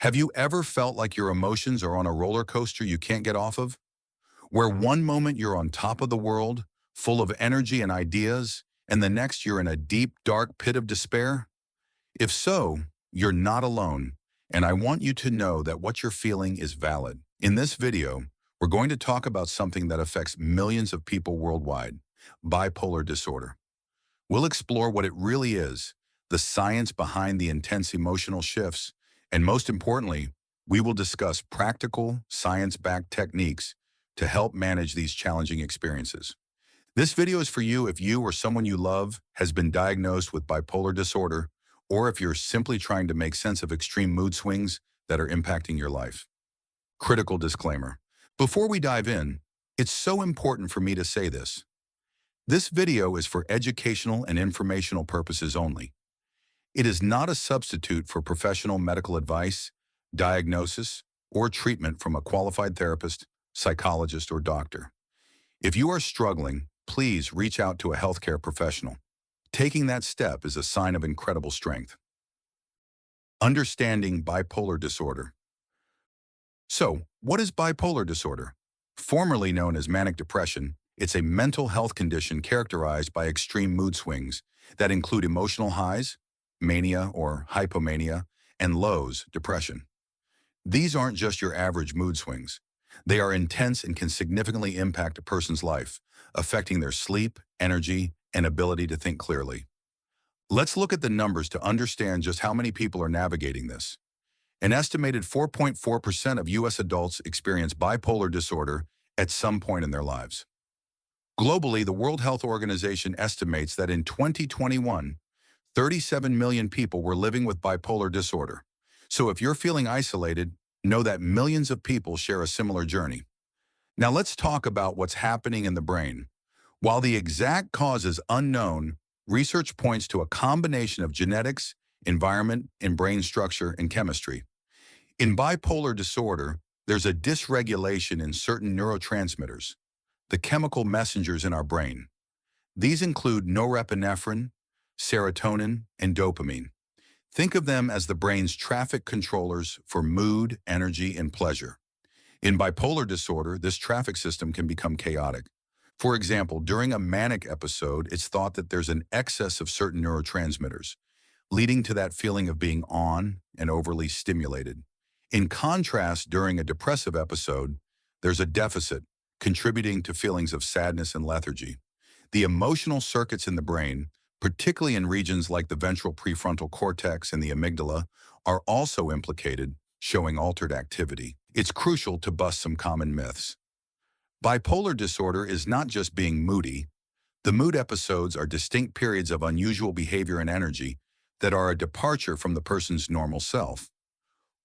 Have you ever felt like your emotions are on a roller coaster you can't get off of? Where one moment you're on top of the world, full of energy and ideas, and the next you're in a deep, dark pit of despair? If so, you're not alone, and I want you to know that what you're feeling is valid. In this video, we're going to talk about something that affects millions of people worldwide: bipolar disorder. We'll explore what it really is, the science behind the intense emotional shifts, and most importantly, we will discuss practical, science-backed techniques to help manage these challenging experiences. This video is for you if you or someone you love has been diagnosed with bipolar disorder, or if you're simply trying to make sense of extreme mood swings that are impacting your life. Critical disclaimer. Before we dive in, it's so important for me to say this. This video is for educational and informational purposes only. It is not a substitute for professional medical advice, diagnosis, or treatment from a qualified therapist, psychologist, or doctor. If you are struggling, please reach out to a healthcare professional. Taking that step is a sign of incredible strength. Understanding bipolar disorder. So, what is bipolar disorder? Formerly known as manic depression, it's a mental health condition characterized by extreme mood swings that include emotional highs, mania or hypomania, and lows, depression. These aren't just your average mood swings. They are intense and can significantly impact a person's life, affecting their sleep, energy, and ability to think clearly. Let's look at the numbers to understand just how many people are navigating this. An estimated 4.4% of U.S. adults experience bipolar disorder at some point in their lives. Globally, the World Health Organization estimates that in 2021, 37 million people were living with bipolar disorder. So if you're feeling isolated, know that millions of people share a similar journey. Now let's talk about what's happening in the brain. While the exact cause is unknown, research points to a combination of genetics, environment, and brain structure and chemistry. In bipolar disorder, there's a dysregulation in certain neurotransmitters, the chemical messengers in our brain. These include norepinephrine, serotonin, and dopamine. Think of them as the brain's traffic controllers for mood, energy, and pleasure. In bipolar disorder, this traffic system can become chaotic. For example, during a manic episode, it's thought that there's an excess of certain neurotransmitters, leading to that feeling of being on and overly stimulated. In contrast, during a depressive episode, there's a deficit, contributing to feelings of sadness and lethargy. The emotional circuits in the brain, particularly in regions like the ventral prefrontal cortex and the amygdala, are also implicated, showing altered activity. It's crucial to bust some common myths. Bipolar disorder is not just being moody. The mood episodes are distinct periods of unusual behavior and energy that are a departure from the person's normal self.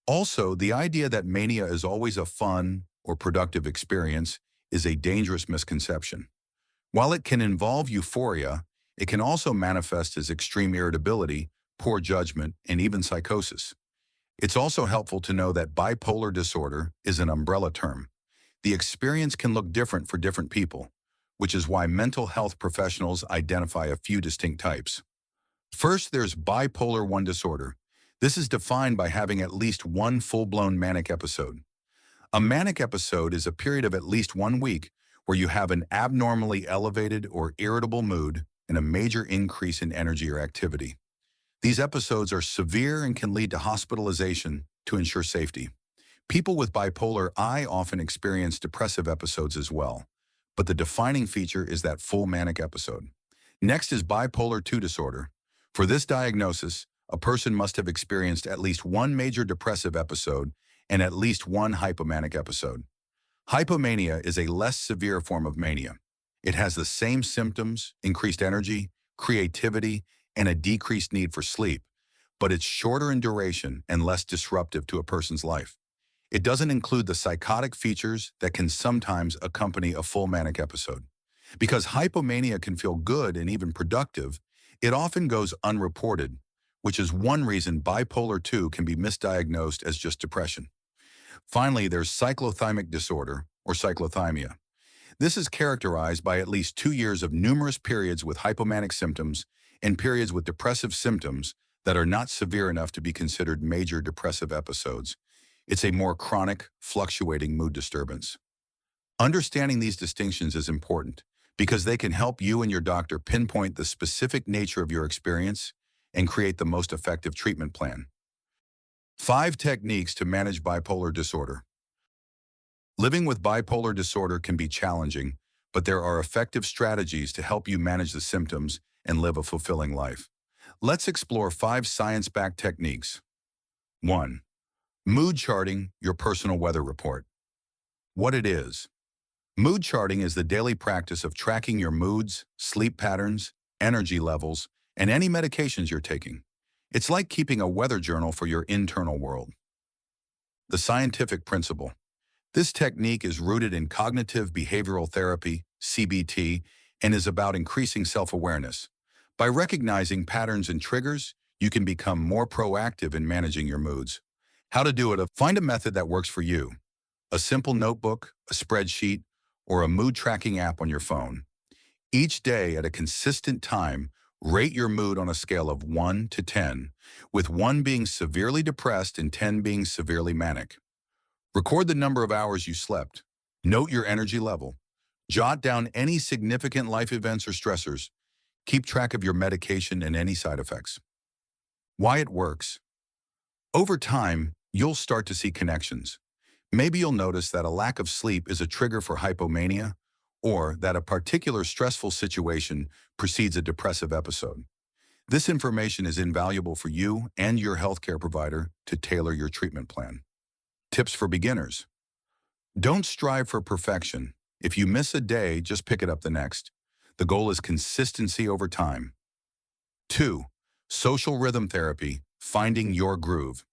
Also, the idea that mania is always a fun or productive experience is a dangerous misconception. While it can involve euphoria, it can also manifest as extreme irritability, poor judgment, and even psychosis. It's also helpful to know that bipolar disorder is an umbrella term. The experience can look different for different people, which is why mental health professionals identify a few distinct types. First, there's bipolar I disorder. This is defined by having at least one full-blown manic episode. A manic episode is a period of at least 1 week where you have an abnormally elevated or irritable mood and a major increase in energy or activity. These episodes are severe and can lead to hospitalization to ensure safety. People with bipolar I often experience depressive episodes as well, but the defining feature is that full manic episode. Next is bipolar II disorder. For this diagnosis, a person must have experienced at least one major depressive episode and at least one hypomanic episode. Hypomania is a less severe form of mania. It has the same symptoms, increased energy, creativity, and a decreased need for sleep, but it's shorter in duration and less disruptive to a person's life. It doesn't include the psychotic features that can sometimes accompany a full manic episode. Because hypomania can feel good and even productive, it often goes unreported, which is one reason bipolar II can be misdiagnosed as just depression. Finally, there's cyclothymic disorder, or cyclothymia. This is characterized by at least 2 years of numerous periods with hypomanic symptoms and periods with depressive symptoms that are not severe enough to be considered major depressive episodes. It's a more chronic, fluctuating mood disturbance. Understanding these distinctions is important because they can help you and your doctor pinpoint the specific nature of your experience and create the most effective treatment plan. 5 techniques to manage bipolar disorder. Living with bipolar disorder can be challenging, but there are effective strategies to help you manage the symptoms and live a fulfilling life. Let's explore 5 science-backed techniques. 1. Mood charting, your personal weather report. What it is. Mood charting is the daily practice of tracking your moods, sleep patterns, energy levels, and any medications you're taking. It's like keeping a weather journal for your internal world. The scientific principle. This technique is rooted in cognitive behavioral therapy, CBT, and is about increasing self-awareness. By recognizing patterns and triggers, you can become more proactive in managing your moods. How to do it? Find a method that works for you. A simple notebook, a spreadsheet, or a mood tracking app on your phone. Each day at a consistent time, rate your mood on a scale of 1 to 10, with 1 being severely depressed and 10 being severely manic. Record the number of hours you slept. Note your energy level. Jot down any significant life events or stressors. Keep track of your medication and any side effects. Why it works. Over time, you'll start to see connections. Maybe you'll notice that a lack of sleep is a trigger for hypomania, or that a particular stressful situation precedes a depressive episode. This information is invaluable for you and your healthcare provider to tailor your treatment plan. Tips for beginners. Don't strive for perfection. If you miss a day, just pick it up the next. The goal is consistency over time. 2. Social rhythm therapy, finding your groove.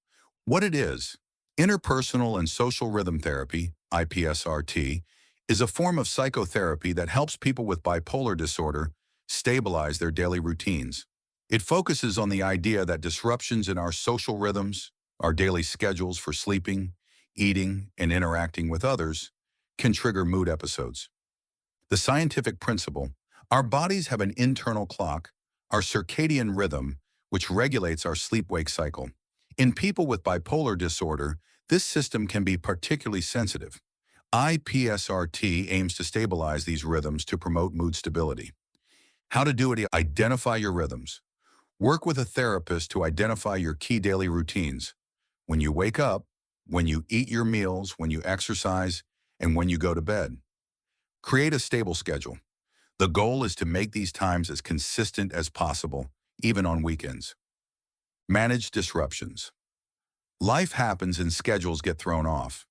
What it is. Interpersonal and social rhythm therapy, IPSRT, is a form of psychotherapy that helps people with bipolar disorder stabilize their daily routines. It focuses on the idea that disruptions in our social rhythms, our daily schedules for sleeping, eating, and interacting with others, can trigger mood episodes. The scientific principle. Our bodies have an internal clock, our circadian rhythm, which regulates our sleep-wake cycle. In people with bipolar disorder, this system can be particularly sensitive. IPSRT aims to stabilize these rhythms to promote mood stability. How to do it? Identify your rhythms. Work with a therapist to identify your key daily routines. When you wake up, when you eat your meals, when you exercise, and when you go to bed. Create a stable schedule. The goal is to make these times as consistent as possible, even on weekends. Manage disruptions. Life happens and schedules get thrown off.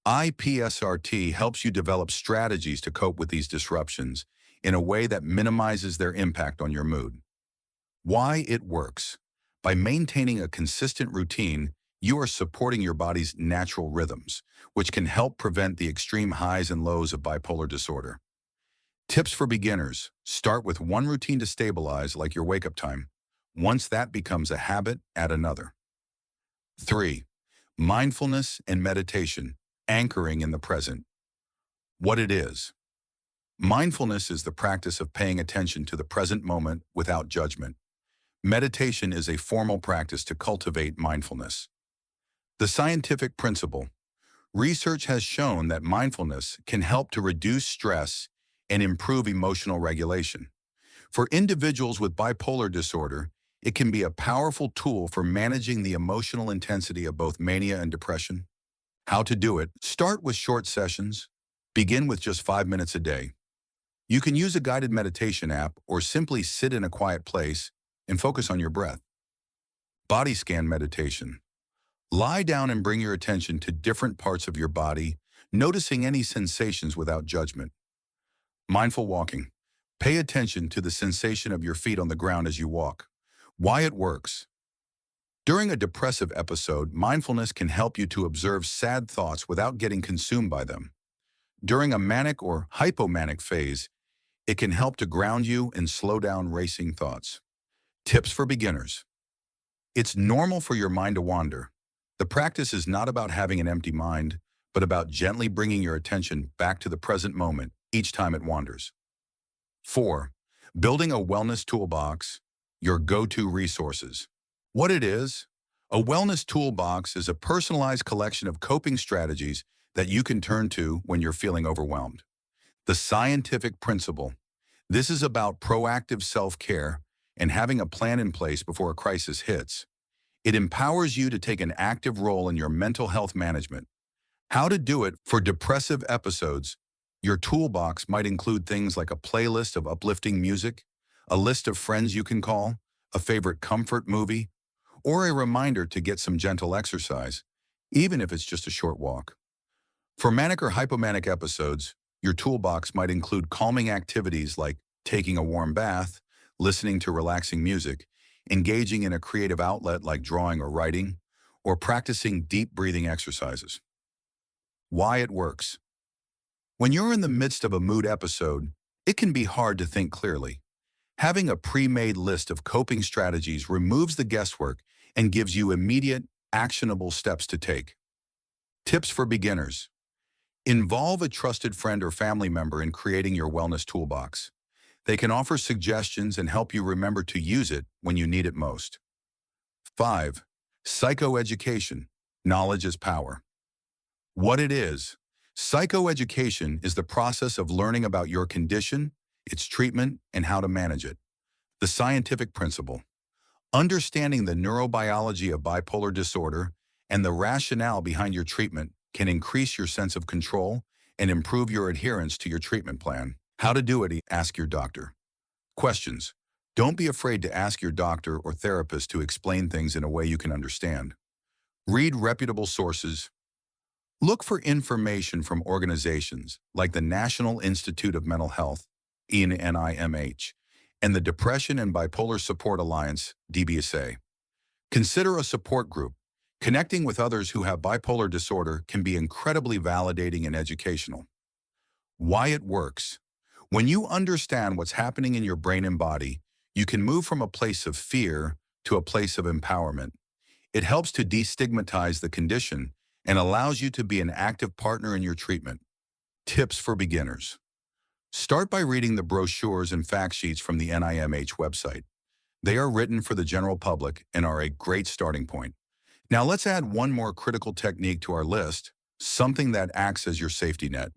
IPSRT helps you develop strategies to cope with these disruptions in a way that minimizes their impact on your mood. Why it works. By maintaining a consistent routine, you are supporting your body's natural rhythms, which can help prevent the extreme highs and lows of bipolar disorder. Tips for beginners. Start with one routine to stabilize, like your wake-up time. Once that becomes a habit, add another. 3. Mindfulness and meditation, anchoring in the present. What it is. Mindfulness is the practice of paying attention to the present moment without judgment. Meditation is a formal practice to cultivate mindfulness. The scientific principle. Research has shown that mindfulness can help to reduce stress and improve emotional regulation. For individuals with bipolar disorder, it can be a powerful tool for managing the emotional intensity of both mania and depression. How to do it. Start with short sessions. Begin with just 5 minutes a day. You can use a guided meditation app or simply sit in a quiet place and focus on your breath. Body scan meditation. Lie down and bring your attention to different parts of your body, noticing any sensations without judgment. Mindful walking. Pay attention to the sensation of your feet on the ground as you walk. Why it works. During a depressive episode, mindfulness can help you to observe sad thoughts without getting consumed by them. During a manic or hypomanic phase, it can help to ground you and slow down racing thoughts. Tips for beginners. It's normal for your mind to wander. The practice is not about having an empty mind, but about gently bringing your attention back to the present moment each time it wanders. 4. Building a wellness toolbox, your go-to resources. What it is. A wellness toolbox is a personalized collection of coping strategies that you can turn to when you're feeling overwhelmed. The scientific principle. This is about proactive self-care and having a plan in place before a crisis hits. It empowers you to take an active role in your mental health management. How to do it for depressive episodes. Your toolbox might include things like a playlist of uplifting music, a list of friends you can call, a favorite comfort movie, or a reminder to get some gentle exercise, even if it's just a short walk. For manic or hypomanic episodes, your toolbox might include calming activities like taking a warm bath, listening to relaxing music, engaging in a creative outlet like drawing or writing, or practicing deep breathing exercises. Why it works. When you're in the midst of a mood episode, it can be hard to think clearly. Having a pre-made list of coping strategies removes the guesswork and gives you immediate, actionable steps to take. Tips for beginners. Involve a trusted friend or family member in creating your wellness toolbox. They can offer suggestions and help you remember to use it when you need it most. 5. Psychoeducation. Knowledge is power. What it is. Psychoeducation is the process of learning about your condition, its treatment, and how to manage it. The scientific principle. Understanding the neurobiology of bipolar disorder and the rationale behind your treatment can increase your sense of control and improve your adherence to your treatment plan. How to do it, ask your doctor. Questions. Don't be afraid to ask your doctor or therapist to explain things in a way you can understand. Read reputable sources. Look for information from organizations like the National Institute of Mental Health, NIMH, and the Depression and Bipolar Support Alliance, DBSA. Consider a support group. Connecting with others who have bipolar disorder can be incredibly validating and educational. Why it works. When you understand what's happening in your brain and body, you can move from a place of fear to a place of empowerment. It helps to destigmatize the condition and allows you to be an active partner in your treatment. Tips for beginners. Start by reading the brochures and fact sheets from the NIMH website. They are written for the general public and are a great starting point. Now let's add one more critical technique to our list, something that acts as your safety net.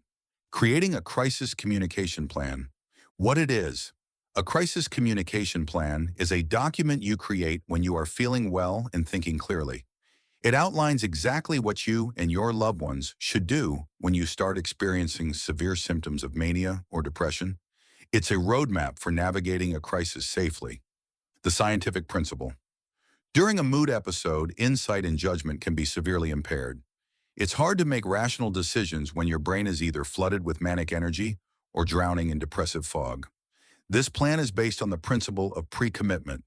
Creating a crisis communication plan. What it is. A crisis communication plan is a document you create when you are feeling well and thinking clearly. It outlines exactly what you and your loved ones should do when you start experiencing severe symptoms of mania or depression. It's a roadmap for navigating a crisis safely. The scientific principle. During a mood episode, insight and judgment can be severely impaired. It's hard to make rational decisions when your brain is either flooded with manic energy or drowning in depressive fog. This plan is based on the principle of pre-commitment,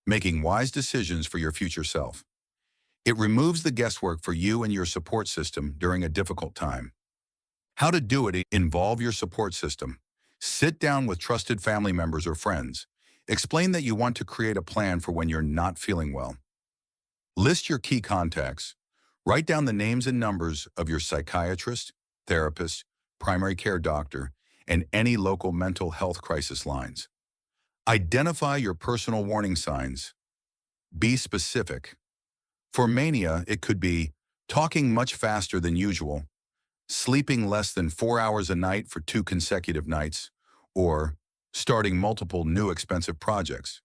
making wise decisions for your future self. It removes the guesswork for you and your support system during a difficult time. How to do it. Involve your support system. Sit down with trusted family members or friends. Explain that you want to create a plan for when you're not feeling well. List your key contacts. Write down the names and numbers of your psychiatrist, therapist, primary care doctor, and any local mental health crisis lines. Identify your personal warning signs. Be specific. For mania, it could be talking much faster than usual, sleeping less than 4 hours a night for 2 consecutive nights, or starting multiple new expensive projects.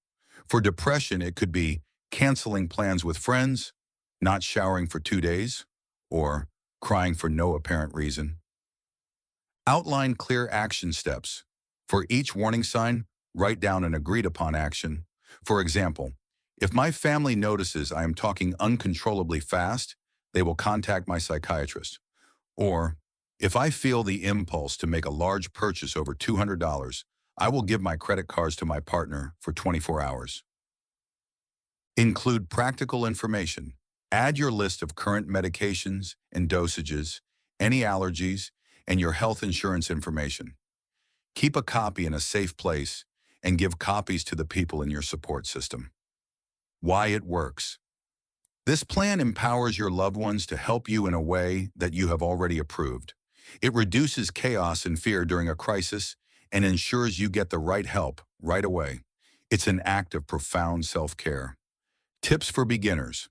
For depression, it could be canceling plans with friends, not showering for 2 days, or crying for no apparent reason. Outline clear action steps. For each warning sign, write down an agreed-upon action. For example, if my family notices I am talking uncontrollably fast, they will contact my psychiatrist. Or, if I feel the impulse to make a large purchase over $200, I will give my credit cards to my partner for 24 hours. Include practical information. Add your list of current medications and dosages, any allergies, and your health insurance information. Keep a copy in a safe place and give copies to the people in your support system. Why it works. This plan empowers your loved ones to help you in a way that you have already approved. It reduces chaos and fear during a crisis and ensures you get the right help right away. It's an act of profound self-care. Tips for beginners.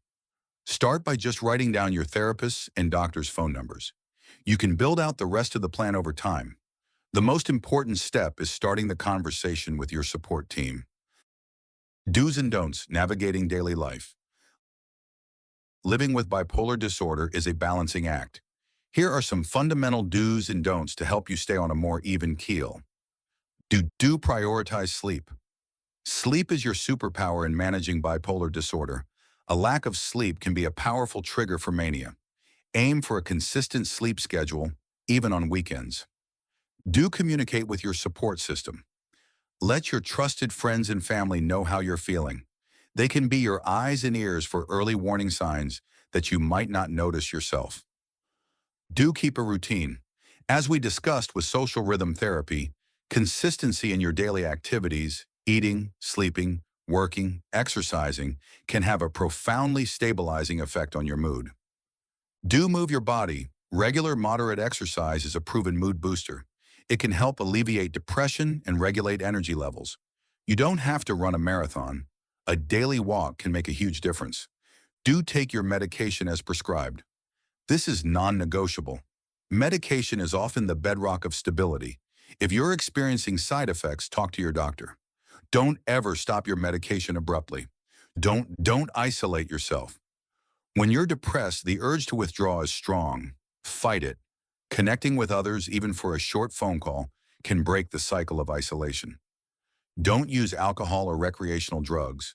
Start by just writing down your therapist's and doctor's phone numbers. You can build out the rest of the plan over time. The most important step is starting the conversation with your support team. Do's and don'ts navigating daily life. Living with bipolar disorder is a balancing act. Here are some fundamental do's and don'ts to help you stay on a more even keel. Do prioritize sleep. Sleep is your superpower in managing bipolar disorder. A lack of sleep can be a powerful trigger for mania. Aim for a consistent sleep schedule, even on weekends. Do communicate with your support system. Let your trusted friends and family know how you're feeling. They can be your eyes and ears for early warning signs that you might not notice yourself. Do keep a routine. As we discussed with social rhythm therapy, consistency in your daily activities, eating, sleeping, working, exercising, can have a profoundly stabilizing effect on your mood. Do move your body. Regular moderate exercise is a proven mood booster. It can help alleviate depression and regulate energy levels. You don't have to run a marathon. A daily walk can make a huge difference. Do take your medication as prescribed. This is non-negotiable. Medication is often the bedrock of stability. If you're experiencing side effects, talk to your doctor. Don't ever stop your medication abruptly. Don't isolate yourself. When you're depressed, the urge to withdraw is strong. Fight it. Connecting with others, even for a short phone call, can break the cycle of isolation. Don't use alcohol or recreational drugs.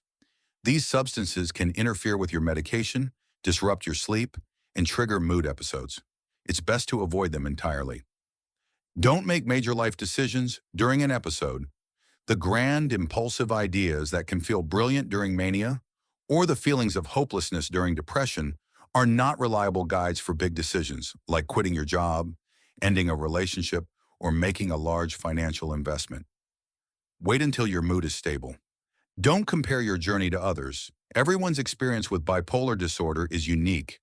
These substances can interfere with your medication, disrupt your sleep, and trigger mood episodes. It's best to avoid them entirely. Don't make major life decisions during an episode. The grand, impulsive ideas that can feel brilliant during mania, or the feelings of hopelessness during depression, are not reliable guides for big decisions, like quitting your job, ending a relationship, or making a large financial investment. Wait until your mood is stable. Don't compare your journey to others. Everyone's experience with bipolar disorder is unique.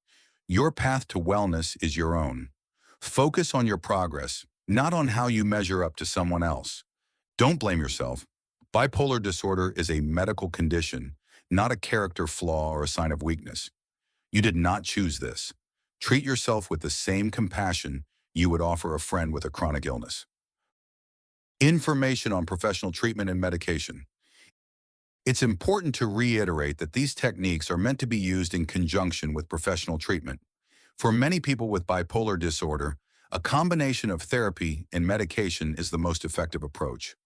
Your path to wellness is your own. Focus on your progress, not on how you measure up to someone else. Don't blame yourself. Bipolar disorder is a medical condition, not a character flaw or a sign of weakness. You did not choose this. Treat yourself with the same compassion you would offer a friend with a chronic illness. Information on professional treatment and medication. It's important to reiterate that these techniques are meant to be used in conjunction with professional treatment. For many people with bipolar disorder, a combination of therapy and medication is the most effective approach.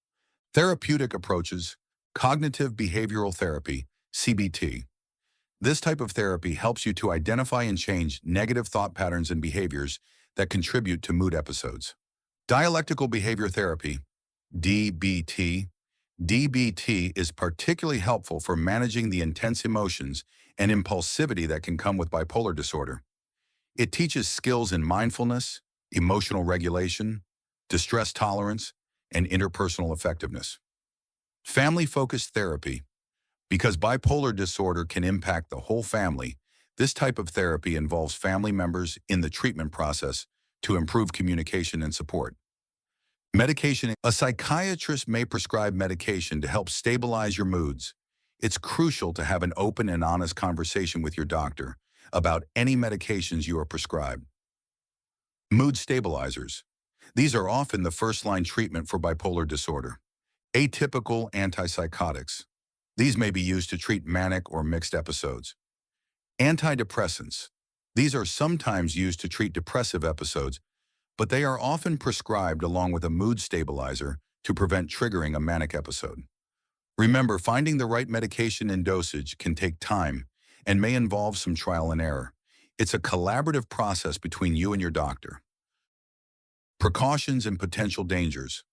Therapeutic approaches, cognitive behavioral therapy, CBT. This type of therapy helps you to identify and change negative thought patterns and behaviors that contribute to mood episodes. Dialectical behavior therapy, DBT. DBT is particularly helpful for managing the intense emotions and impulsivity that can come with bipolar disorder. It teaches skills in mindfulness, emotional regulation, distress tolerance, and interpersonal effectiveness. Family-focused therapy. Because bipolar disorder can impact the whole family, this type of therapy involves family members in the treatment process to improve communication and support. Medication. A psychiatrist may prescribe medication to help stabilize your moods. It's crucial to have an open and honest conversation with your doctor about any medications you are prescribed. Mood stabilizers. These are often the first-line treatment for bipolar disorder. Atypical antipsychotics. These may be used to treat manic or mixed episodes. Antidepressants. These are sometimes used to treat depressive episodes, but they are often prescribed along with a mood stabilizer to prevent triggering a manic episode. Remember, finding the right medication and dosage can take time and may involve some trial and error. It's a collaborative process between you and your doctor. Precautions and potential dangers.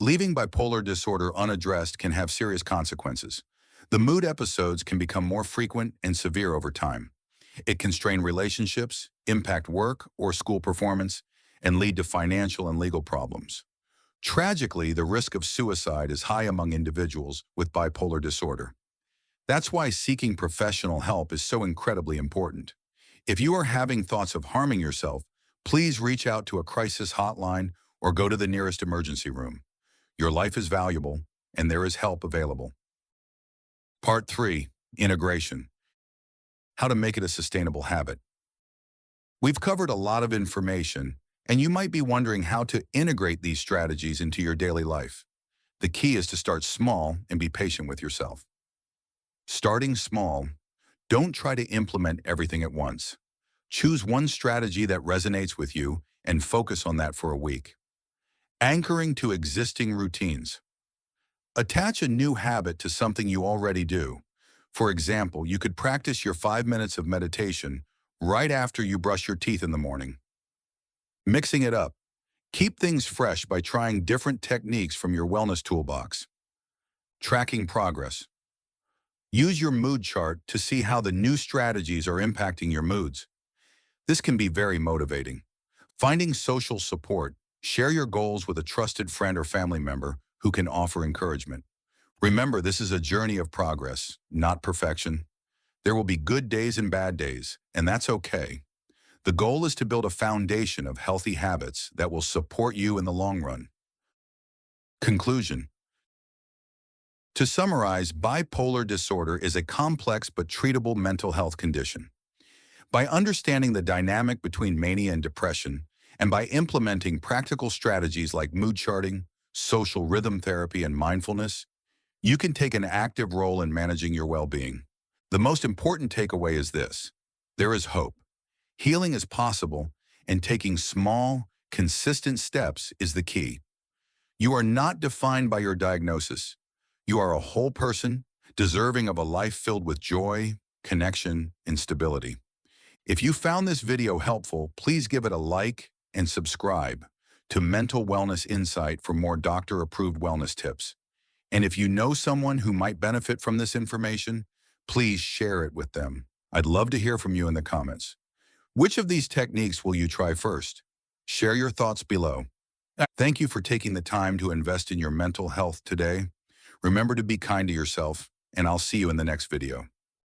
Leaving bipolar disorder unaddressed can have serious consequences. The mood episodes can become more frequent and severe over time. It can strain relationships, impact work or school performance, and lead to financial and legal problems. Tragically, the risk of suicide is high among individuals with bipolar disorder. That's why seeking professional help is so incredibly important. If you are having thoughts of harming yourself, please reach out to a crisis hotline or go to the nearest emergency room. Your life is valuable, and there is help available. Part 3. Integration. how to make it a sustainable habit. We've covered a lot of information, and you might be wondering how to integrate these strategies into your daily life. The key is to start small and be patient with yourself. Starting small, don't try to implement everything at once. Choose one strategy that resonates with you and focus on that for a week. Anchoring to existing routines. Attach a new habit to something you already do. For example, you could practice your 5 minutes of meditation right after you brush your teeth in the morning. Mixing it up. Keep things fresh by trying different techniques from your wellness toolbox. Tracking progress. Use your mood chart to see how the new strategies are impacting your moods. This can be very motivating. Finding social support. Share your goals with a trusted friend or family member who can offer encouragement. Remember, this is a journey of progress, not perfection. There will be good days and bad days, and that's okay. The goal is to build a foundation of healthy habits that will support you in the long run. Conclusion. To summarize, bipolar disorder is a complex but treatable mental health condition. By understanding the dynamic between mania and depression, and by implementing practical strategies like mood charting, social rhythm therapy, and mindfulness, you can take an active role in managing your well-being. The most important takeaway is this: there is hope. Healing is possible, and taking small, consistent steps is the key. You are not defined by your diagnosis. You are a whole person, deserving of a life filled with joy, connection, and stability. If you found this video helpful, please give it a like and subscribe to Mental Wellness Insight for more doctor-approved wellness tips. And if you know someone who might benefit from this information, please share it with them. I'd love to hear from you in the comments. Which of these techniques will you try first? Share your thoughts below. Thank you for taking the time to invest in your mental health today. Remember to be kind to yourself, and I'll see you in the next video.